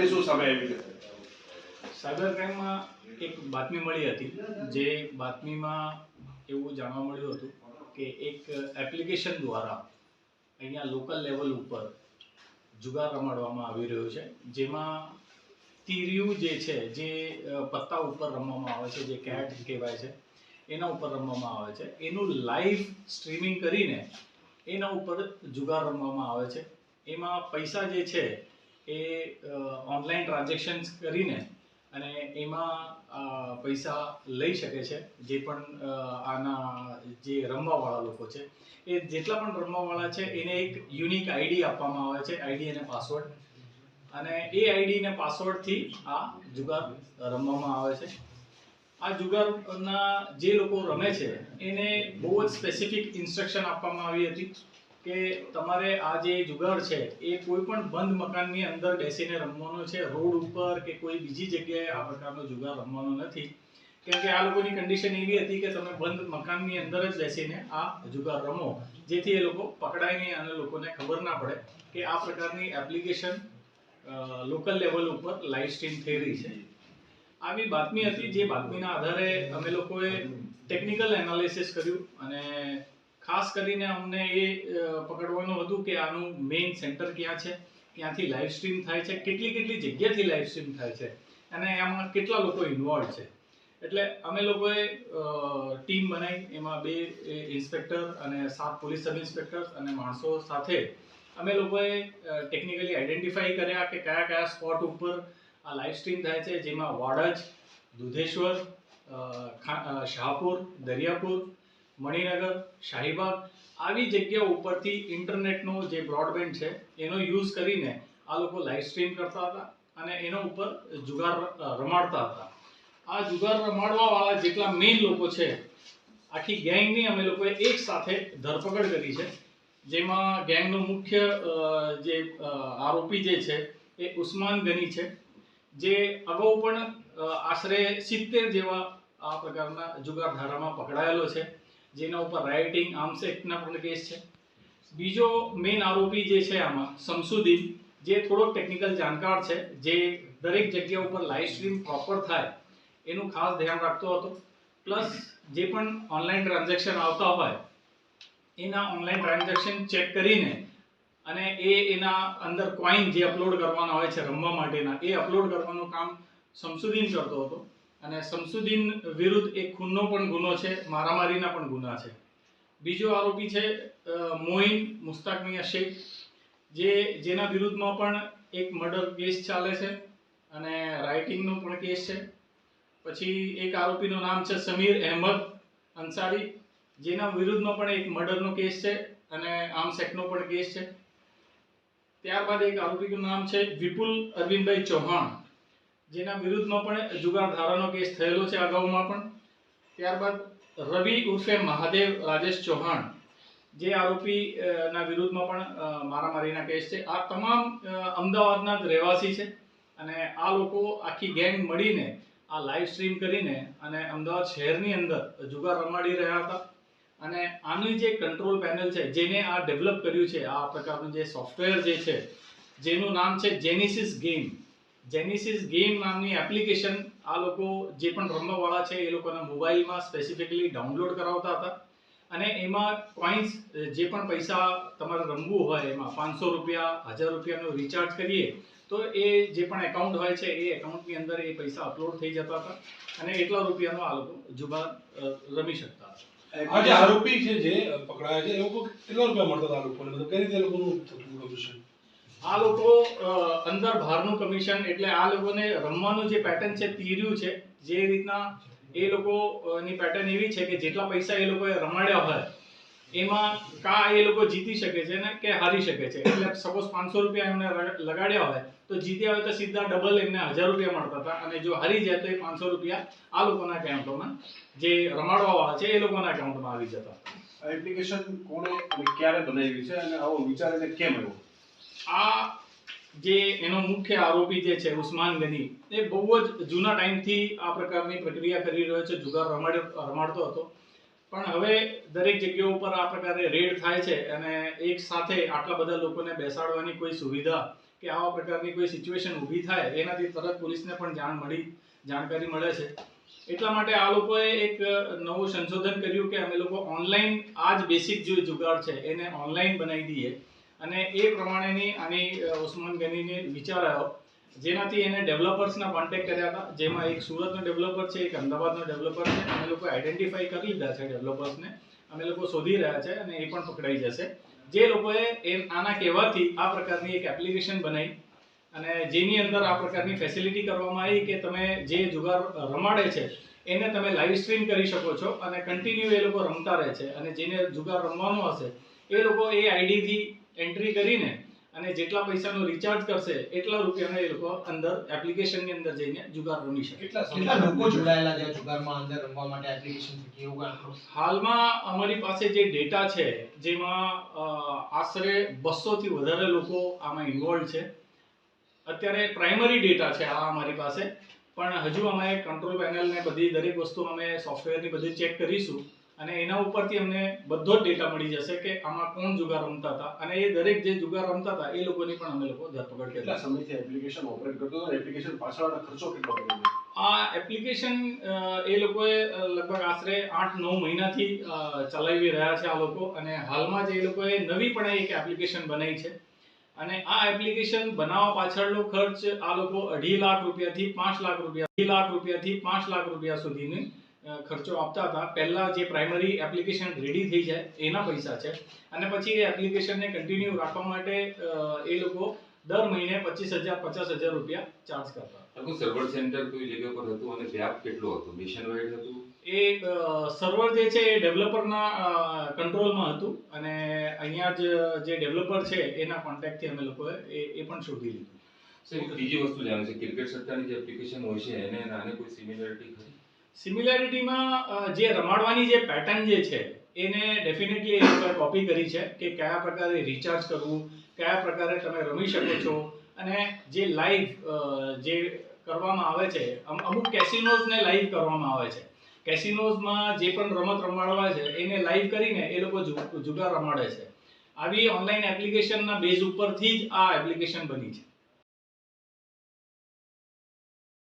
માહિતી શું સામે આવી છે? સાયબર ક્રાઇમમાં એક બાતમી મળી હતી, જે બાતમીમાં એવું જાણવા મળ્યું હતું કે એક એપ્લિકેશન દ્વારા અહીંયા લોકલ લેવલ ઉપર જુગાર રમાડવામાં આવી રહ્યો છે, જેમાં તીરિયું જે છે, જે પત્તા ઉપર રમવામાં આવે છે, જે કેટ કહેવાય છે, એના ઉપર રમવામાં આવે છે. એનું લાઈવ સ્ટ્રીમિંગ કરીને એના ઉપર જુગાર રમવામાં આવે છે. એમાં પૈસા જે છે એ ઓનલાઈન ટ્રાન્ઝેક્શન્સ કરીને અને એમાં પૈસા લઈ શકે છે જે પણ આના જે રમવાવાળા લોકો છે. એ જેટલા પણ રમવાવાળા છે એને એક યુનિક આઈડી આપવામાં આવે છે, આઈડી અને પાસવર્ડ, અને એ આઈડી અને પાસવર્ડથી આ જુગાર રમવામાં આવે છે. આ જુગારના જે લોકો રમે છે એને બહુ જ સ્પેસિફિક ઇન્સ્ટ્રક્શન આપવામાં આવી હતી કે તમારે આ જે જુગાર છે એ કોઈ પણ બંધ મકાનની અંદર બેસીને રમવાનો છે, રોડ ઉપર કે કોઈ બીજી જગ્યાએ આ પ્રકારનો જુગાર રમવાનો નથી. કેમ કે આ લોકોની કન્ડિશન એવી હતી કે તમે બંધ મકાનની અંદર જ બેસીને આ જુગાર રમો, જેથી એ લોકો પકડાય નહીં અને લોકોને ખબર ના પડે કે આ પ્રકારની એપ્લિકેશન લોકલ લેવલ ઉપર લાઈવ સ્ટ્રીમ થઈ રહી છે. આવી બાતમી હતી, જે બાતમીના આધારે અમે લોકોએ ટેકનિકલ એનાલિસિસ કર્યું અને ખાસ કરીને અમને એ પકડવાનું હતું કે આનું મેઇન સેન્ટર ક્યાં છે, ક્યાંથી લાઈવ સ્ટ્રીમ થાય છે, કેટલી જગ્યાથી લાઈવ સ્ટ્રીમ થાય છે અને એમાં કેટલા લોકો ઇન્વોલ્વ છે. એટલે અમે લોકોએ ટીમ બનાવી, એમાં 2 ઇન્સ્પેક્ટર અને 7 પોલીસ સબ ઇન્સ્પેક્ટર અને માણસો સાથે અમે લોકોએ ટેકનિકલી આઈડેન્ટિફાઈ કર્યા કે કયા સ્પોટ ઉપર આ લાઈવ સ્ટ્રીમ થાય છે, જેમાં વાડજ, દુધેશ્વર, શાહપુર, દરિયાપુર, મણિનગર, શાહીબાગ આવી જગ્યાઓ ઉપરથી ઇન્ટરનેટનો જે બ્રોડબેન્ડ છે એનો યુઝ કરીને આ લોકો લાઈવ સ્ટ્રીમ કરતા હતા અને એનો ઉપર જુગાર રમાડતા હતા. આ જુગાર રમાડવા વાળા જેટલા મેઇન લોકો છે, આખી ગેંગની અમે લોકોએ એક સાથે ધરપકડ કરી છે, જેમાં ગેંગનો મુખ્ય જે આરોપી જે છે એ ઉસ્માન ગની છે, જે અગાઉ પણ આશરે 70 જેવા આ પ્રકારના જુગાર ધારામાં પકડાયેલો છે, જેના ઉપર રાઇટિંગ આર્મ્સ એક્ટના પણ કેસ છે. બીજો મેઇન આરોપી જે છે આમાં શમસુદ્દીન, જે થોડોક ટેકનિકલ જાણકાર છે, જે દરેક જગ્યા ઉપર લાઈવ સ્ટ્રીમ પ્રોપર થાય એનું ખાસ ધ્યાન રાખતો હતો. પ્લસ જે પણ ઓનલાઈન ટ્રાન્ઝેક્શન આવતા હોય એના ઓનલાઈન ટ્રાન્ઝેક્શન ચેક કરીને અને એના અંદર કોઈન જે અપલોડ કરવાના હોય છે રમવા માટેના, એ અપલોડ કરવાનું કામ શમસુદ્દીન કરતો હતો. અને શમસુદ્દીન વિરુદ્ધ એક ખૂનનો પણ ગુનો છે, મારામારીના પણ ગુના છે. બીજો આરોપી છે મોઇન મુસ્તાક મિયા શેખ, જેના વિરુદ્ધમાં પણ એક મર્ડર કેસ ચાલે છે અને રાઇટિંગનો પણ કેસ છે. પછી એક આરોપીનું નામ છે સમીર અહેમદ અંસારી, જેના વિરુદ્ધમાં પણ એક મર્ડરનો કેસ છે અને આર્મ્સ એક્ટનો પણ કેસ છે. ત્યારબાદ એક આરોપીનું નામ છે વિપુલ અરવિંદભાઈ ચૌહાણ, જેના વિરુદ્ધમાં પણ જુગાર ધારાનો કેસ થયેલો છે અગાઉમાં પણ. ત્યારબાદ રવિ ઉર્ફે મહાદેવ રાજેશ ચૌહાણ, જે આરોપીના વિરુદ્ધમાં પણ મારામારીના કેસ છે. આ તમામ અમદાવાદના જ રહેવાસી છે અને આ લોકો આખી ગેંગ મળીને આ લાઈવ સ્ટ્રીમ કરીને અને અમદાવાદ શહેરની અંદર જુગાર રમાડી રહ્યા હતા. અને આનું જે કંટ્રોલ પેનલ છે, જેને આ ડેવલપ કર્યું છે, આ પ્રકારનું જે સોફ્ટવેર જે છે, જેનું નામ છે જેનિસિસ ગેમ નામની એપ્લિકેશન આ લોકો જે પણ રમવાવાળા છે એ લોકોના મોબાઈલમાં સ્પેસિફિકલી ડાઉનલોડ કરાવતા હતા. અને એમાં કોઈન્સ જે પણ પૈસા તમારે રમવું હોય એમાં 500 રૂપિયા, 1000 રૂપિયાનું રિચાર્જ કરીએ તો એ જે પણ એકાઉન્ટ હોય છે એ એકાઉન્ટની અંદર એ પૈસા અપલોડ થઈ જતા હતા અને એટલા રૂપિયાનો આ લોકો જુગાર રમી શકતા હતા. આ જે આરોપી છે જે પકડાયા છે એ લોકો કેટલા રૂપિયા મળતા હતા આ લોકોને, મતલબ કઈ રીતે લોકોનું થતું કમિશન? આ લોકો અંદર બહારનું કમિશન, એટલે આ લોકોને રમવાનું જે પેટર્ન છે તીર્યું છે, જે રીતના એ લોકોની પેટર્ન એવી છે કે જેટલા પૈસા એ લોકોએ રમાડ્યા હોય એમાં એ લોકો જીતી શકે છે ને કે હારી શકે છે. એટલે સપોઝ 500 રૂપિયા એમને લગાડ્યા હોય તો જીત્યા હોય તો સીધા ડબલ એમને 1000 રૂપિયા મળતા હતા, અને જો હારી જાય તો એ 500 રૂપિયા આ લોકોના એકાઉન્ટમાં, જે રમાડવા વાળા છે એ લોકોના એકાઉન્ટમાં આવી જતા હતા. આ એપ્લિકેશન કોણે અને ક્યારે બનાવી છે અને આવો વિચાર એને કેમ આવ્યો? આ જે એનો મુખ્ય આરોપી જે છે ઉસ્માન ગની, એ બહુ જ જૂના ટાઈમથી આ પ્રકારની પ્રક્રિયા કરી રહ્યો છે, જુગાર રમાડતો હતો. પણ હવે દરેક જગ્યાઓ ઉપર આ પ્રકારે રેડ થાય છે અને એક સાથે આટલા બધા લોકોને બેસાડવાની કોઈ સુવિધા કે આવા પ્રકારની કોઈ સિચ્યુએશન ઊભી થાય એનાથી તરત પોલીસને પણ જાણકારી મળે છે. એટલા માટે આ લોકોએ એક નવું સંશોધન કર્યું કે અમે લોકો ઓનલાઈન આ જ બેસિક જે જુગાડ છે એને ઓનલાઈન બનાવી દઈએ, અને એ પ્રમાણેની આની ઉસ્માન ગનીને વિચાર આવ્યો, જેનાથી એને ડેવલપર્સના કોન્ટેક્ટ કર્યા હતા, જેમાં એક સુરતનો ડેવલપર છે, એક અમદાવાદનો ડેવલપર છે. અમે લોકો આઈડેન્ટિફાઈ કરી લીધા છે ડેવલપર્સને, અમે લોકો શોધી રહ્યા છે અને એ પણ પકડાઈ જશે. જે લોકોએ આના કહેવાથી આ પ્રકારની એક એપ્લિકેશન બનાવી અને જેની અંદર આ પ્રકારની ફેસિલિટી કરવામાં આવી કે તમે જે જુગાર રમાડે છે એને તમે લાઈવ સ્ટ્રીમ કરી શકો છો અને કન્ટિન્યુ એ લોકો રમતા રહે છે, અને જેને જુગાર રમવાનો હશે એ લોકો એ આઈડીથી એન્ટ્રી કરીને અને જેટલા પૈસાનો રિચાર્જ કરશે એટલા રૂપિયાનો એ લોકો અંદર એપ્લિકેશનની અંદર જઈને જુગાર રમી શકે. કેટલા લોકો જોડાયેલા છે જુગારમાં અંદર રમવા માટે એપ્લિકેશન થકી એવું કાંઈ? હાલમાં અમારી પાસે જે ડેટા છે જેમાં આશરે 200 થી વધારે લોકો આમાં ઇન્વોલ્વ છે. અત્યારે પ્રાઇમરી ડેટા છે આ અમારી પાસે, પણ હજુ અમે કંટ્રોલ પેનલ ને બધી દરેક વસ્તુ અમે સોફ્ટવેરની બધી ચેક કરીશું અને એના ઉપરથી અમને બધો જ ડેટા મળી જશે કે આમાં કોણ જુગાર રમતા હતા, અને એ દરેક જે જુગાર રમતા હતા એ લોકોની પણ અમે લોકો ધરપકડ કરી. કેટલા સમયથી એપ્લિકેશન ઓપરેટ કરતો હતો? એપ્લિકેશન પાછળનો ખર્ચો કેટલો કર્યો? આ એપ્લિકેશન એ લોકોએ લગભગ આશરે 8-9 મહિનાથી ચલાવી રહ્યા છે આ લોકો, અને હાલમાં જ એ લોકોએ નવી પણ એક એપ્લિકેશન બનાવી છે, અને આ એપ્લિકેશન બનાવવા પાછળનો ખર્ચ આ લોકો 2.5 લાખ રૂપિયાથી 5 લાખ રૂપિયા 2 લાખ રૂપિયાથી 5 લાખ રૂપિયા સુધીની ખર્ચો આપતા હતા. પહેલા જે પ્રાઇમરી એપ્લિકેશન રેડી થઈ જાય એના પૈસા છે, અને પછી એ એપ્લિકેશનને કન્ટિન્યુ રાખવા માટે એ લોકો દર મહિને 25,000-50,000 રૂપિયા ચાર્જ કરતા. સર્વર સેન્ટર કોઈ જગ્યા પર હતું અને વ્યાપ કેટલો હતો? નેશન વાઇડ હતું? એ સર્વર જે છે એ ડેવલપરના કંટ્રોલમાં હતું, અને અહીંયા જ જે ડેવલપર છે એના કોન્ટેક્ટથી અમે લોકોએ એ પણ શોધી લીધું. સર, એક બીજી વસ્તુ જાણવી છે, ક્રિકેટ સટ્ટાની જે એપ્લિકેશન હોય છે એને અને આને કોઈ સિમિલરિટી ખરી? સિમિલારિટીમાં જે રમાડવાની જે પેટર્ન જે છે એને ડેફિનેટલી એ લોકોએ કોપી કરી છે કે કયા પ્રકારે રિચાર્જ કરવું, કયા પ્રકારે તમે રમી શકો છો, અને જે લાઈવ જે કરવામાં આવે છે, અમુક કેસિનોઝને લાઈવ કરવામાં આવે છે. કેસિનોઝમાં જે પણ રમત રમાડવા છે એને લાઈવ કરીને એ લોકો જુગાર રમાડે છે. આવી ઓનલાઈન એપ્લિકેશનના બેઝ ઉપરથી જ આ એપ્લિકેશન બની છે.